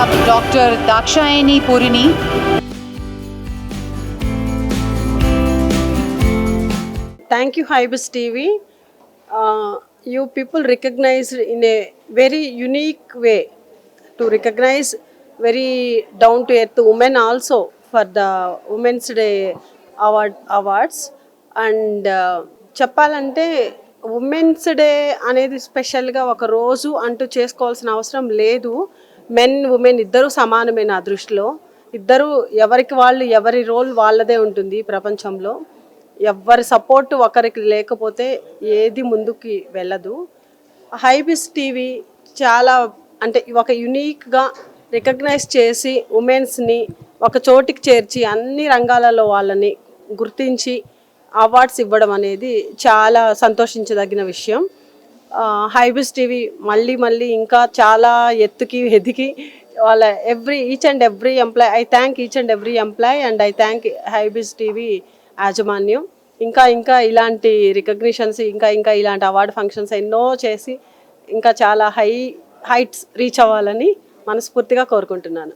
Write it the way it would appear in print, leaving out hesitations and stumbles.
up Dr. Dakshayani Purini. Thank you, Hybus TV. You people recognized in a very unique way to recognize very down to earth women also for the Women's Day awards and చెప్పాలంటే women's day అనేది స్పెషల్గా ఒక రోజు అంటూ చేసుకోవాల్సిన అవసరం లేదు. Men women ఇద్దరు సమానమే నా దృష్టిలో. ఇద్దరు ఎవరికి వాళ్ళు ఎవరి రోల్ వాళ్ళదే ఉంటుంది ప్రపంచంలో. ఎవరి సపోర్ట్ ఒకరికి లేకపోతే ఏది ముందుకి వెళ్ళదు. హైబిస్ టీవీ చాలా అంటే ఒక యూనిక్గా రికగ్నైజ్ చేసి ఉమెన్స్ని ఒక చోటికి చేర్చి అన్ని రంగాలలో వాళ్ళని గుర్తించి అవార్డ్స్ ఇవ్వడం అనేది చాలా సంతోషించదగిన విషయం. హైబిస్ టీవీ మళ్ళీ మళ్ళీ ఇంకా చాలా ఎత్తుకి ఎదిగి వాళ్ళ each and every employee I thank each and every employee and I thank HYBIZ TV యాజమాన్యం. ఇంకా ఇంకా ఇలాంటి రికగ్నిషన్స్ ఇంకా ఇంకా ఇలాంటి అవార్డు ఫంక్షన్స్ ఎన్నో చేసి ఇంకా చాలా హైట్స్ రీచ్ అవ్వాలని మనస్ఫూర్తిగా కోరుకుంటున్నాను.